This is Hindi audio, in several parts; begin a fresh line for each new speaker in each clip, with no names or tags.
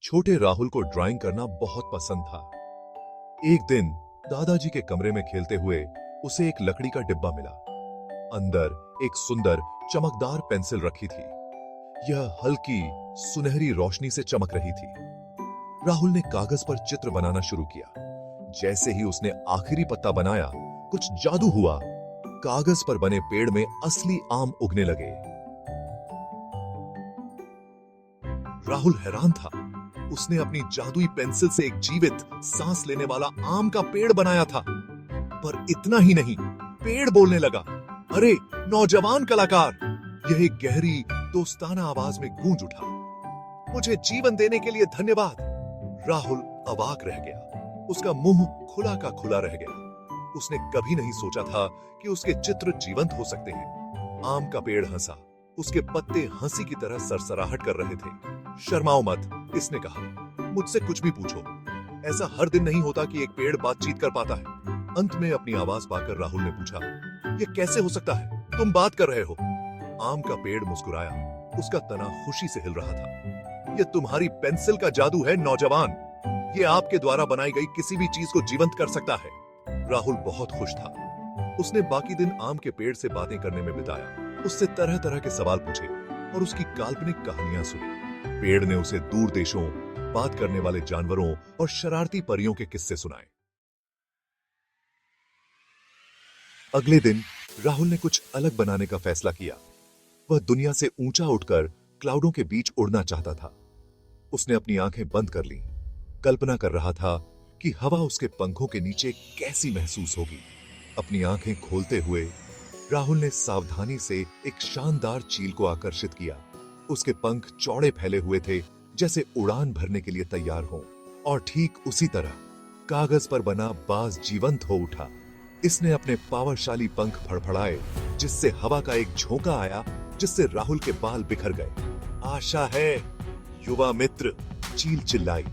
छोटे राहुल को ड्राइंग करना बहुत पसंद था। एक दिन दादाजी के कमरे में खेलते हुए उसे एक लकड़ी का डिब्बा मिला। अंदर एक सुंदर चमकदार पेंसिल रखी थी। यह हल्की सुनहरी रोशनी से चमक रही थी। राहुल ने कागज पर चित्र बनाना शुरू किया। जैसे ही उसने आखिरी पत्ता बनाया, कुछ जादू हुआ। कागज पर बने पेड़ में असली आम उगने लगे। राहुल हैरान था। उसने अपनी जादुई पेंसिल से एक जीवित, सांस लेने वाला आम का पेड़ बनाया था। पर इतना ही नहीं, पेड़ बोलने लगा। अरे नौजवान कलाकार! यह एक गहरी, दोस्ताना आवाज में गूंज उठा। मुझे जीवन देने के लिए धन्यवाद। राहुल अवाक रह गया। उसका मुंह खुला का खुला रह गया। उसने कभी नहीं सोचा था कि उसके चित्र जीवंत हो सकते हैं। आम का पेड़ हंसा। उसके पत्ते हंसी की तरह सरसराहट कर रहे थे। शर्माओ मत, इसने कहा। मुझसे कुछ भी पूछो। ऐसा हर दिन नहीं होता कि एक पेड़ बातचीत कर पाता है। अंत में अपनी आवाज पाकर राहुल ने पूछा, यह कैसे हो सकता है? तुम बात कर रहे हो। आम का पेड़ मुस्कुराया। उसका तना खुशी से हिल रहा था। यह तुम्हारी पेंसिल का जादू है, नौजवान। यह आपके द्वारा बनाई गई किसी भी चीज को जीवंत कर सकता है। राहुल बहुत खुश था। उसने बाकी दिन आम के पेड़ से बातें करने में बिताया। उससे तरह तरह के सवाल पूछे और उसकी काल्पनिक कहानियां सुनी। पेड़ ने उसे दूर देशों, बात करने वाले जानवरों और शरारती परियों के किस्से सुनाए। अगले दिन राहुल ने कुछ अलग बनाने का फैसला किया। वह दुनिया से ऊंचा उठकर क्लाउडों के बीच उड़ना चाहता था। उसने अपनी आंखें बंद कर लीं। कल्पना कर रहा था कि हवा उसके पंखों के नीचे कैसी महसूस होगी। अपनी आंखें खोलते हुए राहुल ने सावधानी से एक शानदार चील को आकर्षित किया। उसके पंख चौड़े फैले हुए थे, जैसे उड़ान भरने के लिए तैयार हों। और ठीक उसी तरह कागज पर बना बाज जीवंत हो उठा। इसने अपने पावरशाली पंख फड़फड़ाए, जिससे हवा का एक झोंका आया, जिससे राहुल के बाल बिखर गए। आशा है युवा मित्र, चील चिल्लाई।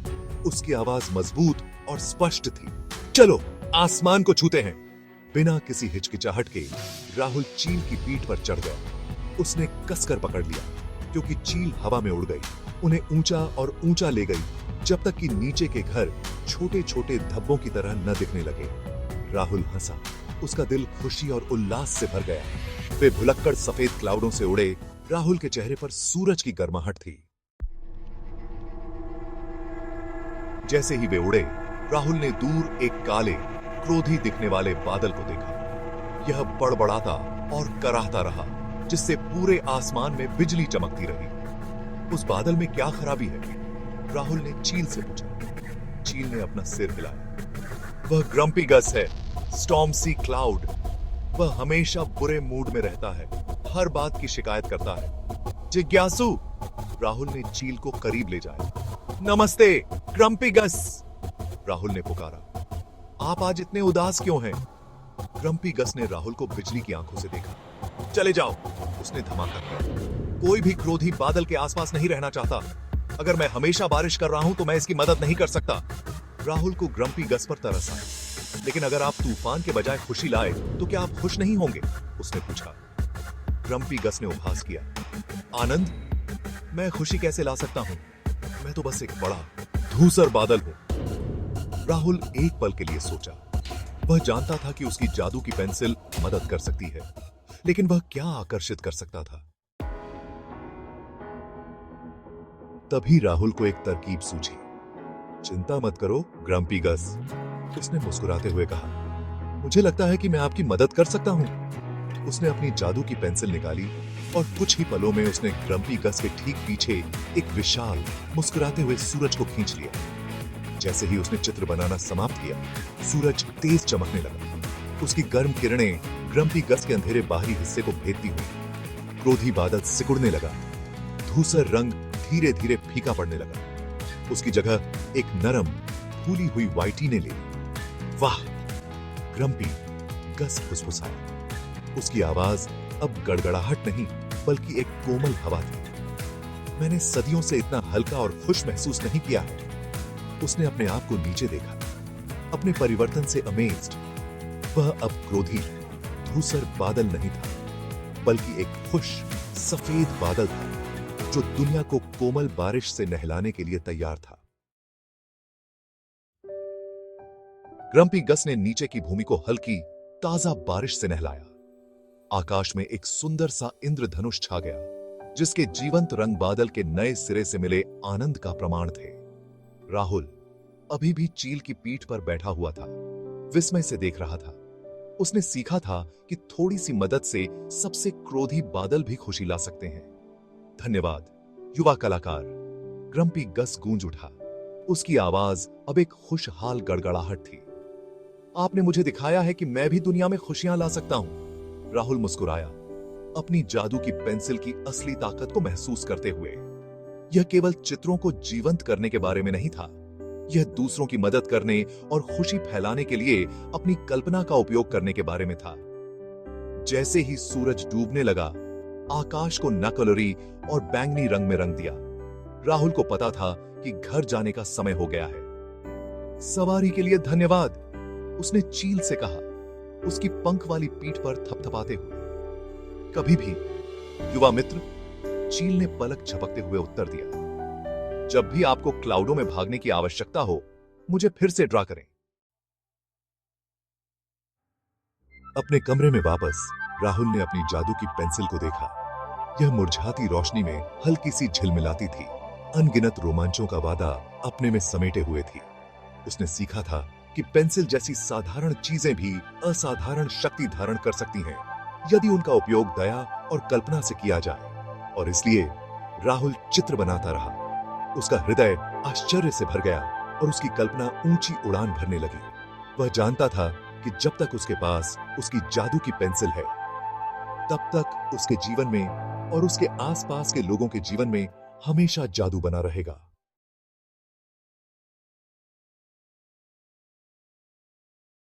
उसकी आवाज मजबूत और स्पष्ट थी। चलो आसमान को छूते हैं। बिना किसी हिचकिचाहट के राहुल चील की पीठ पर चढ़ गया। उसने कसकर पकड़ लिया, क्योंकि चील हवा में उड़ गई। उन्हें ऊंचा और ऊंचा ले गई, जब तक कि नीचे के घर छोटे छोटे धब्बों की तरह न दिखने लगे। राहुल हंसा। उसका दिल खुशी और उल्लास से भर गया। वे भुलक्कड़ सफेद क्लाउडों से उड़े। राहुल के चेहरे पर सूरज की गर्माहट थी। जैसे ही वे उड़े, राहुल ने दूर एक काले, क्रोधी दिखने वाले बादल को देखा। यह बड़बड़ाता और कराहता रहा, जिससे पूरे आसमान में बिजली चमकती रही। उस बादल में क्या खराबी है? राहुल ने चील से पूछा। चील ने अपना सिर हिलाया। वह ग्रम्पी गस है, स्टॉर्म सी क्लाउड। वह हमेशा बुरे मूड में रहता है, हर बात की शिकायत करता है। जिज्ञासु! राहुल ने चील को करीब ले जाया। नमस्ते ग्रम्पी गस! राहुल ने पुकारा। आप आज इतने उदास क्यों हैं? ग्रम्पी गस ने राहुल को बिजली की आंखों से देखा। चले जाओ, उसने धमाका किया। कोई भी क्रोधी बादल के आसपास नहीं रहना चाहता। अगर मैं हमेशा बारिश कर रहा हूं तो मैं इसकी मदद नहीं कर सकता। राहुल को ग्रम्पी गस पर तरस आया। लेकिन अगर आप तूफान के बजाय खुशी लाए तो क्या आप खुश नहीं होंगे? उसने पूछा। ग्रम्पी गस ने उपहास किया। आनंद? मैं खुशी कैसे ला सकता हूं? मैं तो बस एक बड़ा धूसर बादल हूं। राहुल एक पल के लिए सोचा। वह जानता था कि उसकी जादू की पेंसिल मदद कर सकती है, लेकिन वह क्या आकर्षित कर सकता था? तभी राहुल को एक तरकीब सूझी। चिंता मत करो ग्रम्पी गस, उसने मुस्कुराते हुए कहा। मुझे लगता है कि मैं आपकी मदद कर सकता हूं। उसने अपनी जादू की पेंसिल निकाली और कुछ ही पलों में उसने ग्रम्पी गस के ठीक पीछे एक विशाल, मुस्कुराते हुए सूरज को खींच लिया। जैसे ही उसने चित्र बनाना समाप्त किया, सूरज तेज चमकने लगा। उसकी गर्म किरणें ग्रम्पी गस के अंधेरे बाहरी हिस्से को भेदती हुई। क्रोधी बादल सिकुड़ने लगा। धूसर रंग धीरे धीरे फीका पड़ने लगा। उसकी जगह एक नरम, फूली हुई व्हाइटी ने ले ली। वाह! ग्रम्पी गस फुसफुसाया। उसकी आवाज अब गड़गड़ाहट नहीं, बल्कि एक कोमल हवा थी। मैंने सदियों से इतना हल्का और खुश महसूस नहीं किया है। उसने अपने आप को नीचे देखा, अपने परिवर्तन से अमेज्ड। वह अब क्रोधी, धूसर बादल नहीं था, बल्कि एक खुश, सफेद बादल था, जो दुनिया को कोमल बारिश से नहलाने के लिए तैयार था। ग्रम्पी गस ने नीचे की भूमि को हल्की ताजा बारिश से नहलाया। आकाश में एक सुंदर सा इंद्रधनुष छा गया, जिसके जीवंत रंग बादल के नए सिरे से मिले आनंद का प्रमाण थे। राहुल अभी भी चील की पीठ पर बैठा हुआ था, विस्मय से देख रहा था। उसने सीखा था कि थोड़ी सी मदद से सबसे क्रोधी बादल भी खुशी ला सकते हैं। धन्यवाद युवा कलाकार, ग्रम्पी गस गूंज उठा। उसकी आवाज अब एक खुशहाल गड़गड़ाहट थी। आपने मुझे दिखाया है कि मैं भी दुनिया में खुशियां ला सकता हूं। राहुल मुस्कुराया, अपनी जादू की पेंसिल की असली ताकत को महसूस करते हुए। यह केवल चित्रों को जीवंत करने के बारे में नहीं था, यह दूसरों की मदद करने और खुशी फैलाने के लिए अपनी कल्पना का उपयोग करने के बारे में था। जैसे ही सूरज डूबने लगा, आकाश को नकलरी और बैंगनी रंग में रंग दिया। राहुल को पता था कि घर जाने का समय हो गया है। सवारी के लिए धन्यवाद, उसने चील से कहा, उसकी पंख वाली पीठ पर थपथपाते हुए। कभी भी युवा मित्र, चील ने पलक झपकते हुए उत्तर दिया। जब भी आपको क्लाउडों में भागने की आवश्यकता हो, मुझे फिर से ड्रा करें। अपने कमरे में वापस राहुल ने अपनी जादू की पेंसिल को देखा। यह मुरझाती रोशनी में हल्की सी झिलमिलाती थी, अनगिनत रोमांचों का वादा अपने में समेटे हुए थी। उसने सीखा था कि पेंसिल जैसी साधारण चीजें भी असाधारण शक्ति धारण कर सकती हैं, यदि उनका उपयोग दया और कल्पना से किया जाए। और इसलिए राहुल चित्र बनाता रहा। उसका हृदय आश्चर्य से भर गया और उसकी कल्पना ऊंची उड़ान भरने लगी। वह जानता था कि जब तक उसके पास उसकी जादू की पेंसिल है, तब तक उसके जीवन में और उसके आसपास के लोगों के जीवन में हमेशा जादू बना रहेगा।